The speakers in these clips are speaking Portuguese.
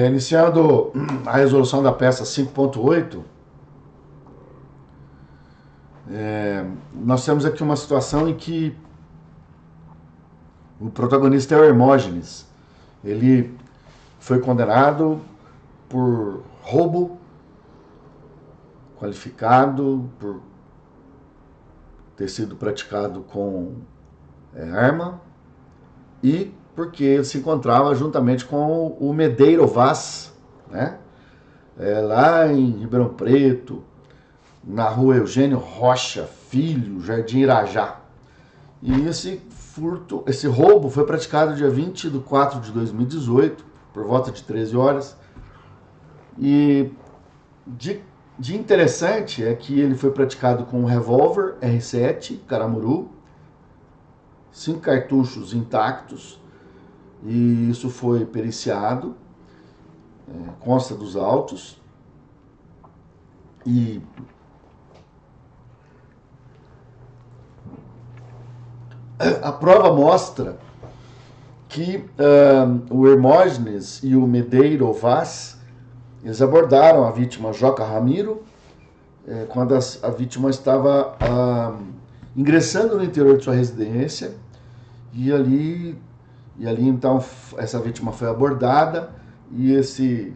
Iniciando a resolução da peça 5.8, nós temos aqui uma situação em que o protagonista é o Hermógenes. Ele foi condenado por roubo qualificado, por ter sido praticado com arma, e porque ele se encontrava juntamente com o Medeiro Vaz, né? Lá em Ribeirão Preto, na rua Eugênio Rocha Filho, Jardim Irajá. E esse roubo foi praticado dia 20 de 4 de 2018, por volta de 13 horas. E de interessante é que ele foi praticado com um revólver R7 Caramuru, 5 cartuchos intactos, e isso foi periciado, consta dos autos, e a prova mostra que o Hermógenes e o Medeiro Vaz, eles abordaram a vítima Joca Ramiro quando a vítima estava ingressando no interior de sua residência, e ali então essa vítima foi abordada, e esse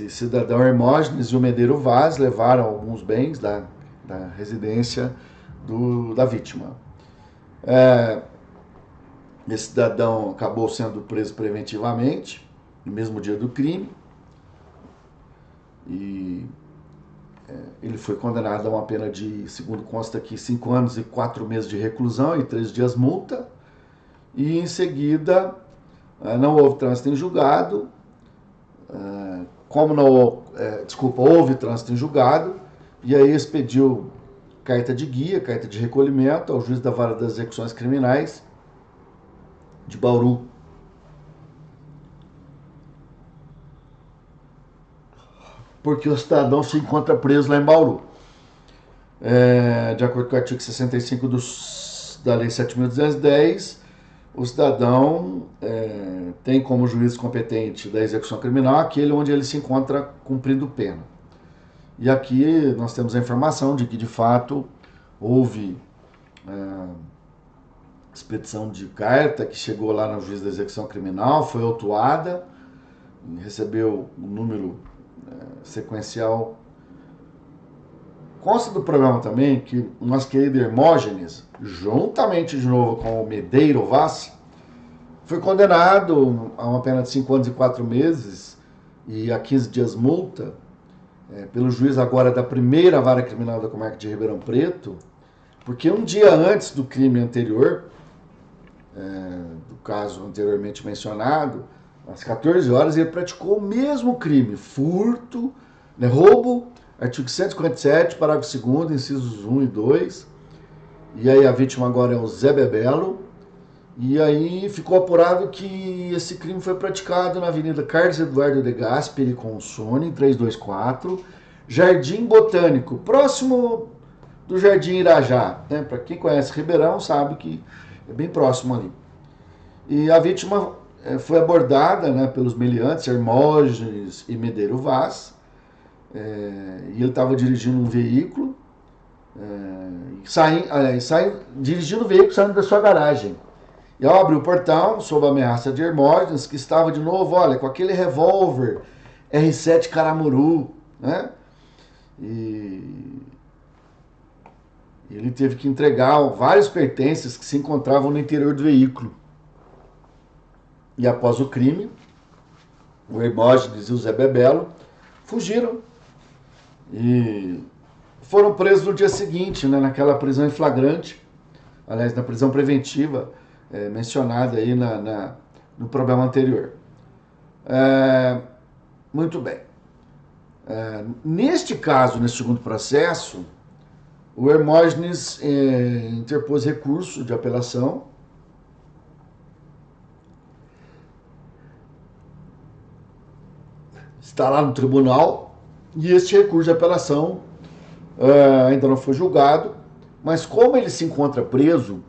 cidadão Hermógenes e o Medeiro Vaz levaram alguns bens da residência da vítima. Esse cidadão acabou sendo preso preventivamente no mesmo dia do crime, e ele foi condenado a uma pena de, segundo consta aqui, 5 anos e 4 meses de reclusão e 3 dias multa. E em seguida não houve trânsito em julgado. Houve trânsito em julgado, e aí expediu carta de guia, carta de recolhimento ao juiz da Vara das Execuções Criminais de Bauru. Porque o cidadão se encontra preso lá em Bauru. De acordo com o artigo 65 da Lei 7.210, o cidadão tem como juiz competente da execução criminal aquele onde ele se encontra cumprindo pena. E aqui nós temos a informação de que, de fato, houve expedição de carta que chegou lá no juiz da execução criminal, foi autuada, recebeu um número sequencial. Consta do programa também que o nosso querido Hermógenes, juntamente de novo com o Medeiro Vaz, foi condenado a uma pena de 5 anos e 4 meses e a 15 dias multa pelo juiz agora da primeira vara criminal da comarca de Ribeirão Preto, porque um dia antes do crime anterior, do caso anteriormente mencionado, às 14 horas, ele praticou o mesmo crime, furto, roubo, artigo 157, parágrafo 2º, incisos 1 e 2. E aí a vítima agora é o Zé Bebelo. E aí ficou apurado que esse crime foi praticado na Avenida Carlos Eduardo de Gasperi Consone, 324, Jardim Botânico, próximo do Jardim Irajá. Para quem conhece Ribeirão sabe que é bem próximo ali. E a vítima foi abordada pelos meliantes Hermógenes e Medeiro Vaz, e ele estava dirigindo um veículo, dirigindo o veículo saindo da sua garagem. E ao abrir o portão, sob a ameaça de Hermógenes, que estava de novo, com aquele revólver R7 Caramuru, né? E ele teve que entregar vários pertences que se encontravam no interior do veículo. E após o crime, o Hermógenes e o Zé Bebelo fugiram e foram presos no dia seguinte, naquela prisão em flagrante, aliás, na prisão preventiva, mencionada aí no programa anterior. Muito bem. Neste caso, nesse segundo processo, o Hermógenes interpôs recurso de apelação, está lá no tribunal, e este recurso de apelação ainda não foi julgado, mas como ele se encontra preso,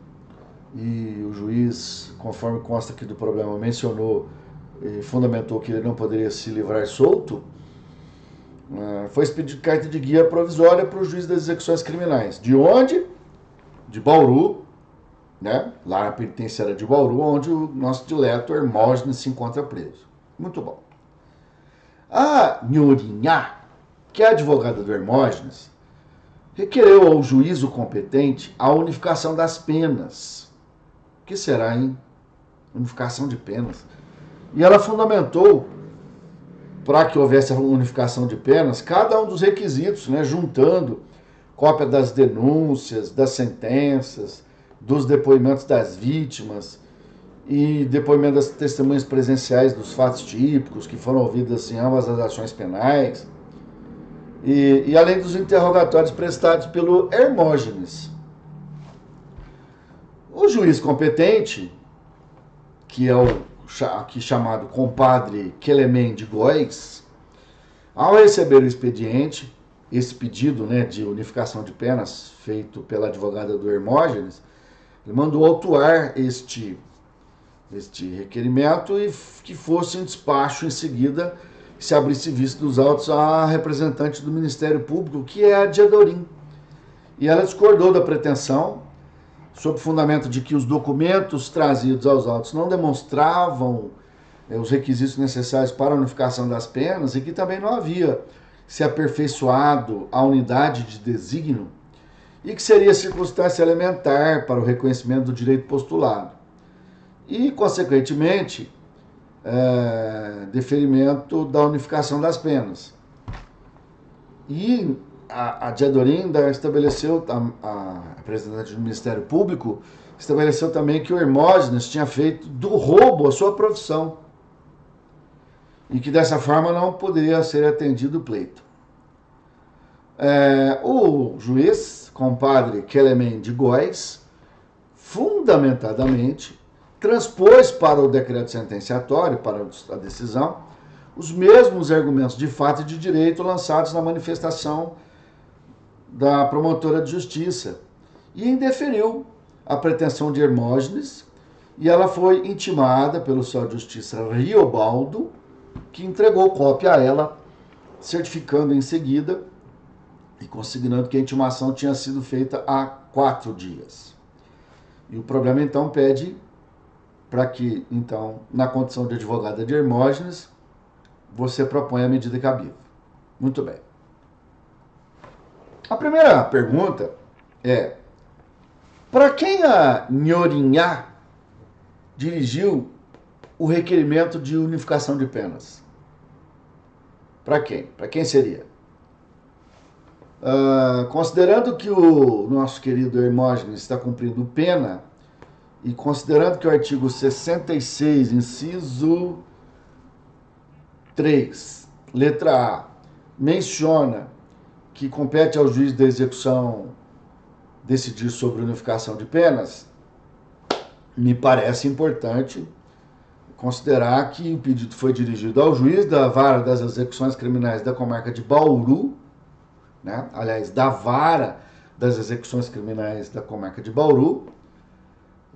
e o juiz, conforme consta aqui do problema, mencionou e fundamentou que ele não poderia se livrar solto, foi expedida carta de guia provisória para o juiz das execuções criminais. De onde? De Bauru, né? Lá na penitenciária de Bauru, onde o nosso dileto Hermógenes se encontra preso. Muito bom. A Nhorinhá, que é a advogada do Hermógenes, requereu ao juízo competente a unificação das penas. O que será, hein? Unificação de penas. E ela fundamentou, para que houvesse a unificação de penas, cada um dos requisitos, né, juntando cópia das denúncias, das sentenças, dos depoimentos das vítimas e depoimento das testemunhas presenciais dos fatos típicos que foram ouvidas em ambas as ações penais, e além dos interrogatórios prestados pelo Hermógenes. O juiz competente, que é o aqui chamado compadre Quelemém de Góes, ao receber o expediente, esse pedido, né, de unificação de penas feito pela advogada do Hermógenes, ele mandou autuar este requerimento e que fosse em despacho em seguida, se abrisse vista dos autos à representante do Ministério Público, que é a Diadorim. E ela discordou da pretensão, sob o fundamento de que os documentos trazidos aos autos não demonstravam os requisitos necessários para a unificação das penas e que também não havia se aperfeiçoado a unidade de desígnio e que seria circunstância elementar para o reconhecimento do direito postulado. E, consequentemente, deferimento da unificação das penas. E a Diadorim ainda estabeleceu, a representante do Ministério Público, estabeleceu também que o Hermógenes tinha feito do roubo a sua profissão e que dessa forma não poderia ser atendido o pleito. O juiz, compadre Quelemém de Góes, fundamentadamente, transpôs para o decreto sentenciatório, para a decisão, os mesmos argumentos de fato e de direito lançados na manifestação da promotora de justiça e indeferiu a pretensão de Hermógenes e ela foi intimada pelo oficial de justiça Riobaldo, que entregou cópia a ela, certificando em seguida e consignando que a intimação tinha sido feita há 4 dias. E o problema então pede para que, então, na condição de advogada de Hermógenes, você propõe a medida cabível. Muito bem. A primeira pergunta é: para quem a Nhorinhá dirigiu o requerimento de unificação de penas? Para quem? Para quem seria? Considerando que o nosso querido Hermógenes está cumprindo pena e considerando que o artigo 66, inciso 3, letra A, menciona que compete ao juiz da execução decidir sobre unificação de penas, me parece importante considerar que o pedido foi dirigido ao juiz da Vara das Execuções Criminais da comarca de Bauru, né? Aliás, da Vara das Execuções Criminais da comarca de Bauru,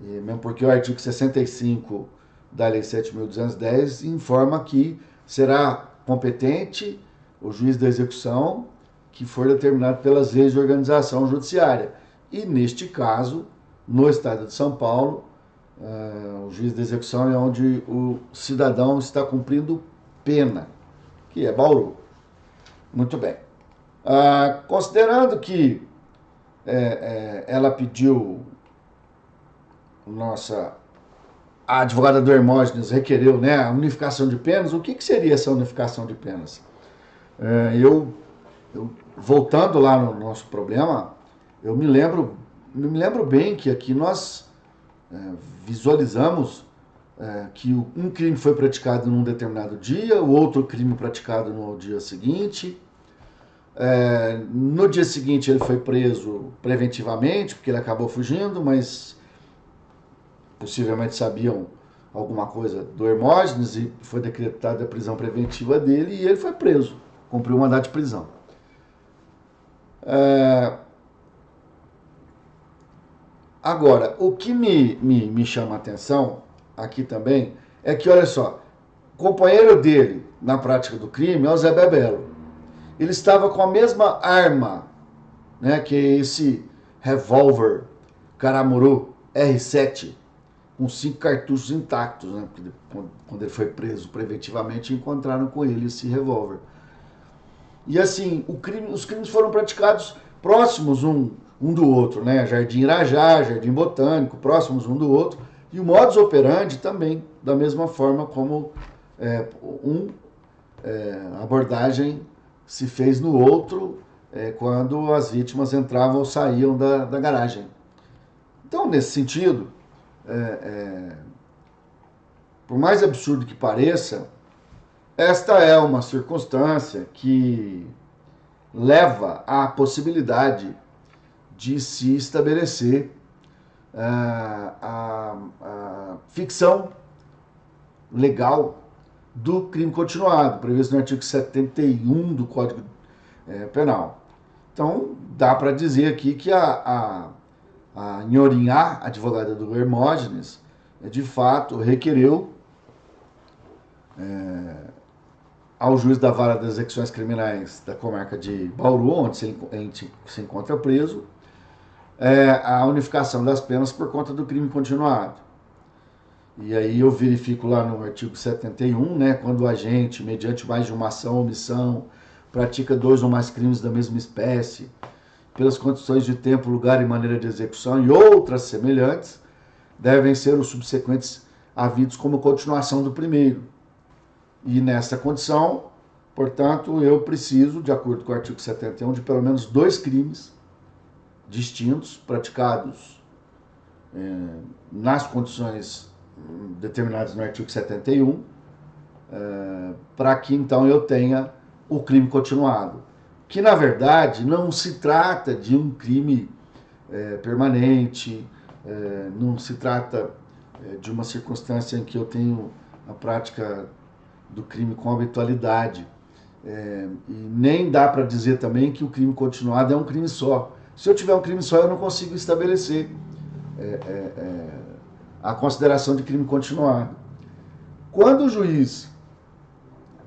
e mesmo porque o artigo 65 da Lei 7.210 informa que será competente o juiz da execução que for determinado pelas leis de organização judiciária. E, neste caso, no estado de São Paulo, o juiz da execução é onde o cidadão está cumprindo pena, que é Bauru. Muito bem. Considerando que ela pediu, a advogada do Hermógenes requereu, né, a unificação de penas, o que seria essa unificação de penas? Eu voltando lá no nosso problema, eu me lembro bem que aqui nós visualizamos que um crime foi praticado num determinado dia, o outro crime praticado no dia seguinte. No dia seguinte ele foi preso preventivamente, porque ele acabou fugindo, mas possivelmente sabiam alguma coisa do Hermógenes e foi decretada a prisão preventiva dele e ele foi preso, cumpriu o mandado de prisão. Agora, o que me chama a atenção aqui também é que, olha só, companheiro dele na prática do crime é o Zé Bebelo. Ele estava com a mesma arma, né, que é esse revólver Caramuru R7, com 5 cartuchos intactos, né? Quando ele foi preso preventivamente, encontraram com ele esse revólver. E assim, os crimes foram praticados próximos um do outro, né? Jardim Irajá, Jardim Botânico, próximos um do outro. E o modus operandi também, da mesma forma como a abordagem se fez no outro quando as vítimas entravam ou saíam da garagem. Então, nesse sentido, por mais absurdo que pareça, esta é uma circunstância que leva à possibilidade de se estabelecer a ficção legal do crime continuado, previsto no artigo 71 do Código Penal. Então, dá para dizer aqui que a Nhorinhá, advogada do Hermógenes, de fato requereu ao juiz da Vara das Execuções Criminais da comarca de Bauru, onde se encontra preso, a unificação das penas por conta do crime continuado. E aí eu verifico lá no artigo 71, né, quando o agente, mediante mais de uma ação ou omissão, pratica 2 ou mais crimes da mesma espécie, pelas condições de tempo, lugar e maneira de execução e outras semelhantes, devem ser os subsequentes havidos como continuação do primeiro. E nessa condição, portanto, eu preciso, de acordo com o artigo 71, de pelo menos 2 crimes distintos, praticados nas condições determinadas no artigo 71, para que então eu tenha o crime continuado. Que, na verdade, não se trata de um crime permanente, não se trata de uma circunstância em que eu tenho a prática do crime com habitualidade. E nem dá para dizer também que o crime continuado é um crime só. Se eu tiver um crime só, eu não consigo estabelecer a consideração de crime continuado. Quando o juiz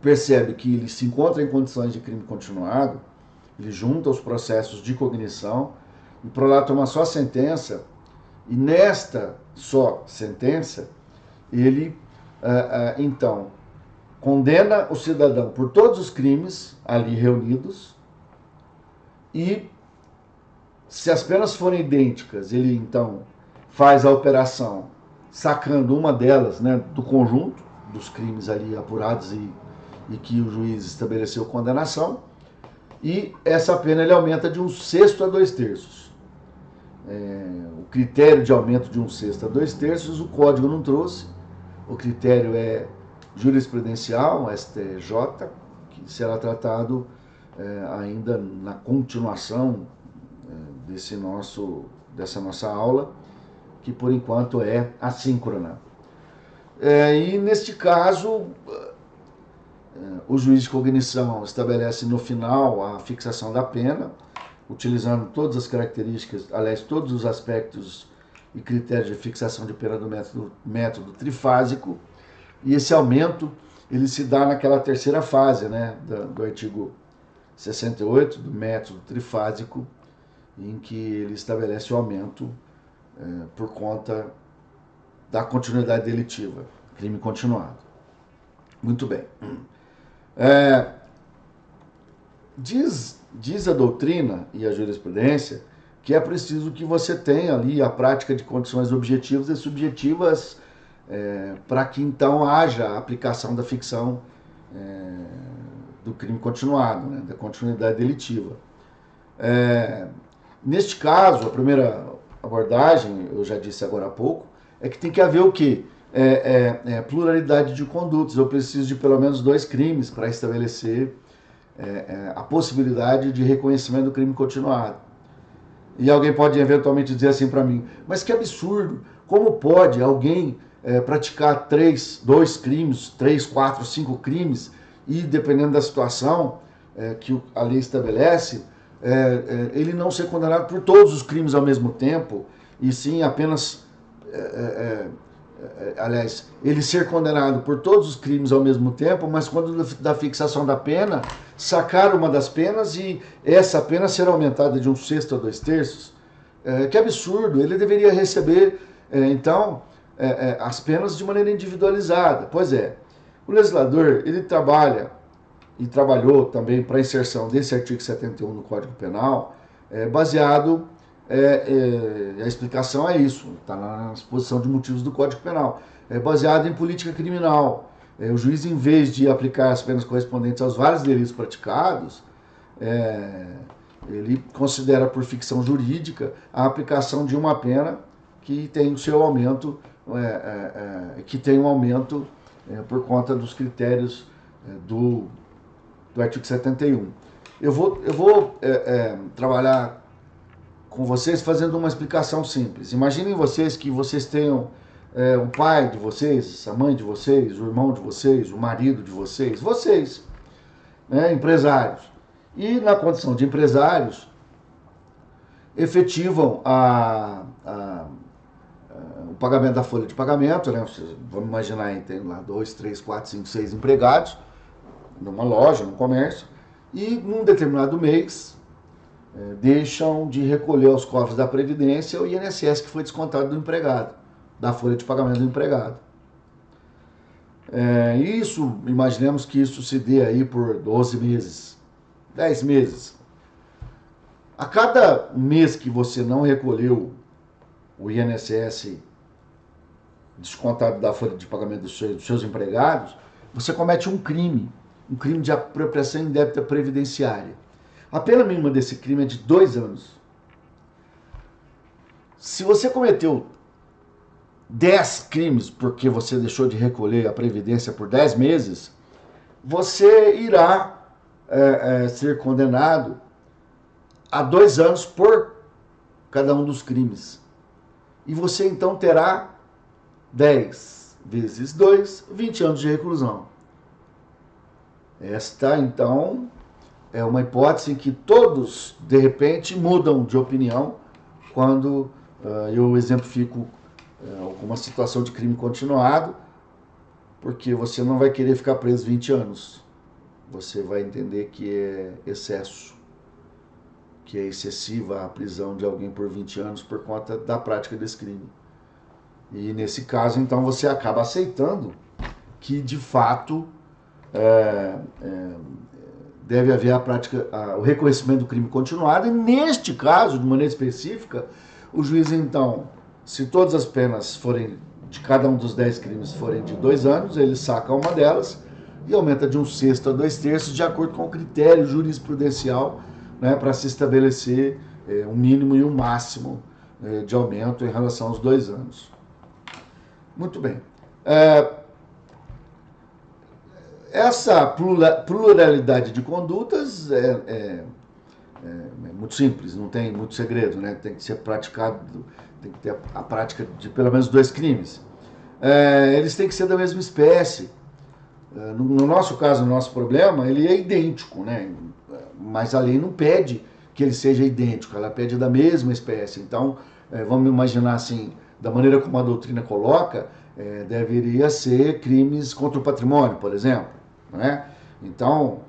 percebe que ele se encontra em condições de crime continuado, ele junta os processos de cognição e prolata uma só sentença, e nesta só sentença, ele, então, condena o cidadão por todos os crimes ali reunidos e, se as penas forem idênticas, ele, então, faz a operação sacando uma delas, né, do conjunto dos crimes ali apurados e que o juiz estabeleceu condenação, e essa pena ele aumenta de 1/6 a 2/3. O critério de aumento de 1/6 a 2/3 o Código não trouxe. O critério é jurisprudencial, STJ, que será tratado ainda na continuação dessa nossa aula, que por enquanto é assíncrona. E neste caso, o juiz de cognição estabelece no final a fixação da pena, utilizando todas as características, aliás, todos os aspectos e critérios de fixação de pena do método trifásico, e esse aumento ele se dá naquela terceira fase, né, do artigo 68 do método trifásico, em que ele estabelece o aumento por conta da continuidade delitiva, crime continuado. Muito bem. Diz a doutrina e a jurisprudência que é preciso que você tenha ali a prática de condições objetivas e subjetivas para que então haja a aplicação da ficção do crime continuado, né, da continuidade delitiva. Neste caso, a primeira abordagem, eu já disse agora há pouco, é que tem que haver o quê? Pluralidade de condutas. Eu preciso de pelo menos 2 crimes para estabelecer a possibilidade de reconhecimento do crime continuado. E alguém pode eventualmente dizer assim para mim, mas que absurdo, como pode alguém praticar 2 crimes, 3, 4, 5 crimes, e dependendo da situação que a lei estabelece, ele não ser condenado por todos os crimes ao mesmo tempo, e sim apenas aliás, ele ser condenado por todos os crimes ao mesmo tempo, mas quando da fixação da pena, sacar uma das penas e essa pena ser aumentada de 1/6 a 2/3. Que absurdo! Ele deveria receber, então, as penas de maneira individualizada. Pois é, o legislador, ele trabalha e trabalhou também para a inserção desse artigo 71 no Código Penal, baseado, a explicação é isso, está na exposição de motivos do Código Penal, baseado em política criminal. O juiz, em vez de aplicar as penas correspondentes aos vários delitos praticados, ele considera por ficção jurídica a aplicação de uma pena que tem o seu aumento, que tem um aumento por conta dos critérios do artigo 71. Eu vou trabalhar com vocês fazendo uma explicação simples. Imaginem vocês que vocês tenham o pai de vocês, a mãe de vocês, o irmão de vocês, o marido de vocês, né, empresários. E na condição de empresários, efetivam o pagamento da folha de pagamento, né? Vamos imaginar aí, tem lá 2, 3, 4, 5, 6 empregados numa loja, num comércio, e num determinado mês deixam de recolher aos cofres da Previdência o INSS que foi descontado do empregado, da folha de pagamento do empregado. Imaginemos que isso se dê aí por 12 meses, 10 meses. A cada mês que você não recolheu o INSS descontado da folha de pagamento dos seus empregados, você comete um crime de apropriação indébita previdenciária. A pena mínima desse crime é de 2 anos. Se você cometeu 10 crimes porque você deixou de recolher a Previdência por 10 meses, você irá ser condenado a 2 anos por cada um dos crimes. E você então terá 10 vezes 2, 20 anos de reclusão. Esta, então, é uma hipótese em que todos, de repente, mudam de opinião quando eu exemplifico alguma situação de crime continuado, porque você não vai querer ficar preso 20 anos. Você vai entender que é excesso, que é excessiva a prisão de alguém por 20 anos por conta da prática desse crime. E nesse caso, então, você acaba aceitando que, de fato, deve haver a prática, o reconhecimento do crime continuado, e neste caso, de maneira específica, o juiz, então, se todas as penas forem, de cada um dos 10 crimes forem de 2 anos, ele saca uma delas e aumenta de 1/6 a 2/3, de acordo com o critério jurisprudencial, né, para se estabelecer um mínimo e um máximo de aumento em relação aos 2 anos. Muito bem. Essa pluralidade de condutas é muito simples, não tem muito segredo, né? Tem que ser praticado, tem que ter a prática de pelo menos 2 crimes. Eles têm que ser da mesma espécie. No nosso caso, no nosso problema, ele é idêntico, né? Mas a lei não pede que ele seja idêntico, ela pede da mesma espécie. Então, vamos imaginar assim, da maneira como a doutrina coloca, deveria ser crimes contra o patrimônio, por exemplo, né? Então,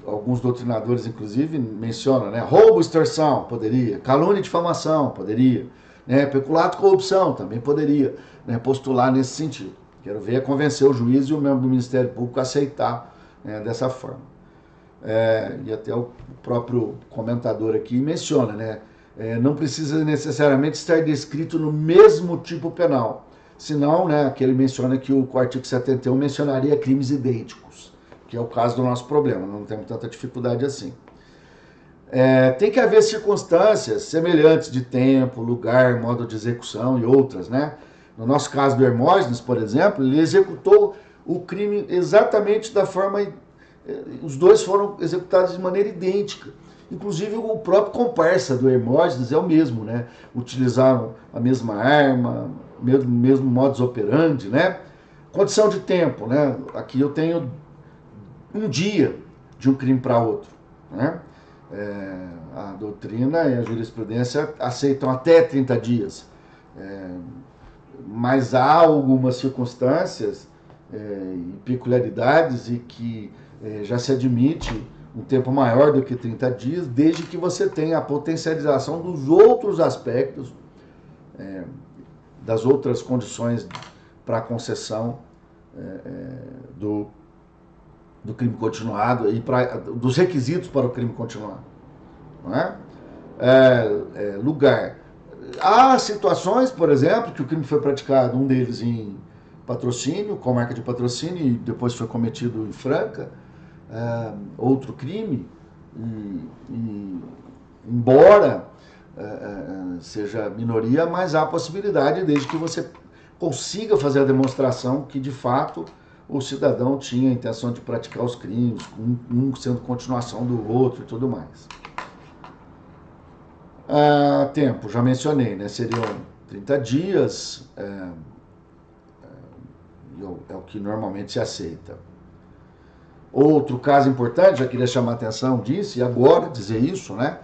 alguns doutrinadores, inclusive, mencionam, né? Roubo, extorsão, poderia. Calúnia e difamação, poderia. Né? Peculato, corrupção, também poderia, né, postular nesse sentido. Quero ver convencer o juiz e o membro do Ministério Público a aceitar, né, dessa forma. E até o próprio comentador aqui menciona, né? Não precisa necessariamente estar descrito no mesmo tipo penal. Senão, né, que ele menciona que o artigo 71 mencionaria crimes idênticos, que é o caso do nosso problema, não temos tanta dificuldade assim. Tem que haver circunstâncias semelhantes de tempo, lugar, modo de execução e outras, né? No nosso caso do Hermógenes, por exemplo, ele executou o crime exatamente da forma... Os dois foram executados de maneira idêntica. Inclusive o próprio comparsa do Hermógenes é o mesmo, né? Utilizaram a mesma arma, mesmo modus operandi, né? Condição de tempo, né? Aqui eu tenho um dia de um crime para outro, né? A doutrina e a jurisprudência aceitam até 30 dias. mas há algumas circunstâncias e peculiaridades e que já se admite um tempo maior do que 30 dias, desde que você tenha a potencialização dos outros aspectos, das outras condições para a concessão do crime continuado e dos requisitos para o crime continuado. Não é? Lugar. Há situações, por exemplo, que o crime foi praticado, um deles em Patrocínio, com marca de patrocínio, e depois foi cometido em Franca, outro crime, embora seja minoria, mas há possibilidade, desde que você consiga fazer a demonstração que, de fato, o cidadão tinha a intenção de praticar os crimes, um sendo continuação do outro e tudo mais. Tempo, já mencionei, né? Seriam 30 dias, é o que normalmente se aceita. Outro caso importante, já queria chamar a atenção disso, e agora dizer isso, né?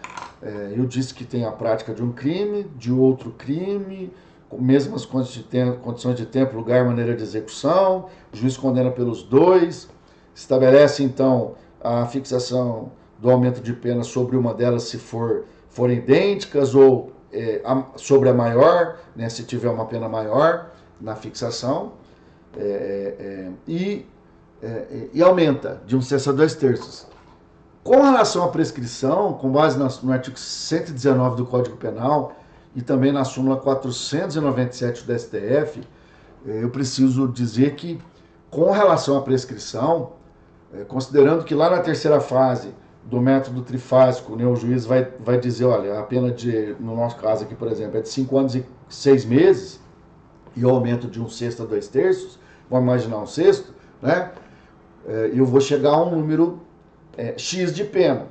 Eu disse que tem a prática de um crime, de outro crime, com mesmas condições de tempo, lugar, maneira de execução, o juiz condena pelos dois, estabelece então a fixação do aumento de pena sobre uma delas se forem idênticas, ou sobre a maior, né, se tiver uma pena maior na fixação, e aumenta de 1/6 a 2/3. Com relação à prescrição, com base no artigo 119 do Código Penal e também na súmula 497 do STF, eu preciso dizer que, com relação à prescrição, considerando que lá na terceira fase do método trifásico, né, o juiz vai dizer, olha, a pena no nosso caso aqui, por exemplo, é de 5 anos e 6 meses, e o aumento de 1/6 a 2/3, vamos imaginar 1/6, né? Eu vou chegar a um número X de pena.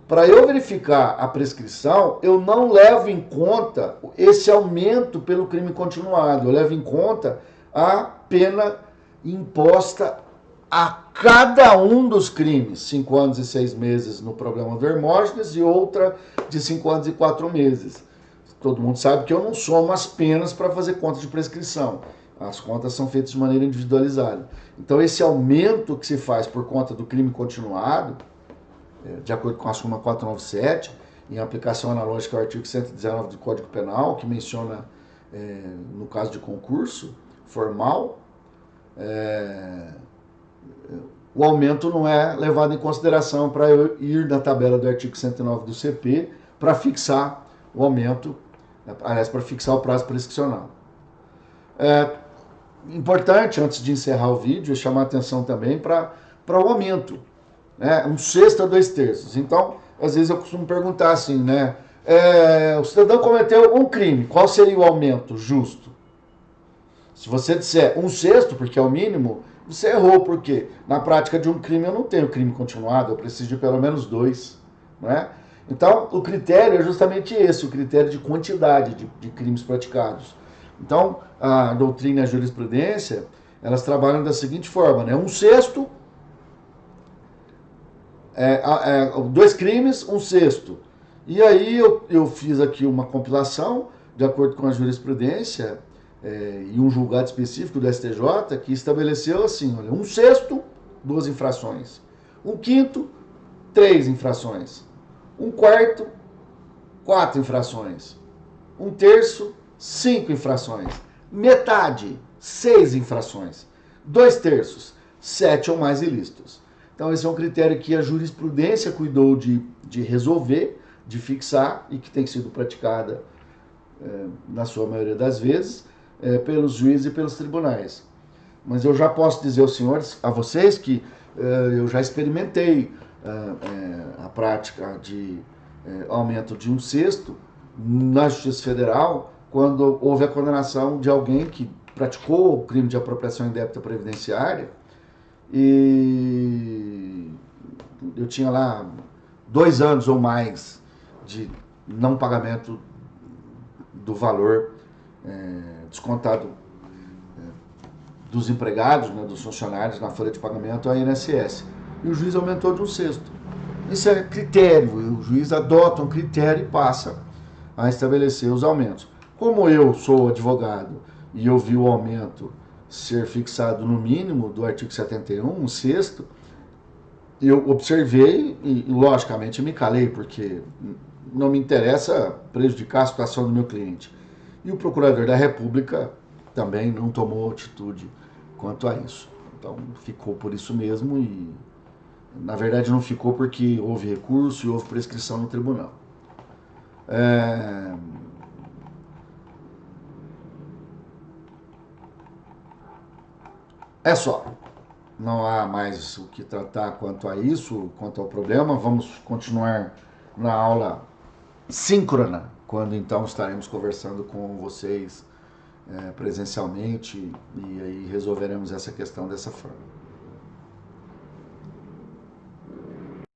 Para eu verificar a prescrição, eu não levo em conta esse aumento pelo crime continuado, eu levo em conta a pena imposta a cada um dos crimes, 5 anos e 6 meses no problema do Hermógenes e outra de 5 anos e 4 meses. Todo mundo sabe que eu não somo as penas para fazer conta de prescrição. As contas são feitas de maneira individualizada. Então, esse aumento que se faz por conta do crime continuado, de acordo com a súmula 497, em aplicação analógica ao artigo 119 do Código Penal, que menciona, no caso de concurso formal, o aumento não é levado em consideração para eu ir na tabela do artigo 109 do CP para fixar o aumento, aliás, para fixar o prazo prescricional. Importante, antes de encerrar o vídeo, chamar a atenção também para o aumento, né? 1/6 a 2/3. Então, às vezes eu costumo perguntar assim, né? O cidadão cometeu um crime, qual seria o aumento justo? Se você disser 1/6, porque é o mínimo, você errou, porque na prática de um crime eu não tenho crime continuado, eu preciso de pelo menos 2, não é? Então, o critério é justamente esse, o critério de quantidade de crimes praticados. Então, a doutrina e a jurisprudência, elas trabalham da seguinte forma, né? 1/6, 2 crimes, 1/6. E aí eu fiz aqui uma compilação, de acordo com a jurisprudência, e um julgado específico do STJ, que estabeleceu assim, olha, 1/6, 2 infrações. 1/5, 3 infrações. 1/4, 4 infrações. 1/3, 5 infrações. Metade, 6 infrações. 2/3, 7 ou mais ilícitos. Então esse é um critério que a jurisprudência cuidou de resolver, de fixar, e que tem sido praticada, na sua maioria das vezes, pelos juízes e pelos tribunais. Mas eu já posso dizer aos senhores, a vocês, que eu já experimentei a prática de aumento de 1/6 na Justiça Federal, quando houve a condenação de alguém que praticou o crime de apropriação indébita previdenciária, e eu tinha lá 2 anos ou mais de não pagamento do valor descontado dos empregados, né, dos funcionários na folha de pagamento ao INSS. E o juiz aumentou de 1/6. Isso é critério, o juiz adota um critério e passa a estabelecer os aumentos. Como eu sou advogado e eu vi o aumento ser fixado no mínimo do artigo 71, o sexto, eu observei e, logicamente, me calei, porque não me interessa prejudicar a situação do meu cliente. E o Procurador da República também não tomou atitude quanto a isso. Então, ficou por isso mesmo e, na verdade, não ficou porque houve recurso e houve prescrição no tribunal. É só. Não há mais o que tratar quanto a isso, quanto ao problema. Vamos continuar na aula síncrona, quando então estaremos conversando com vocês presencialmente e aí resolveremos essa questão dessa forma.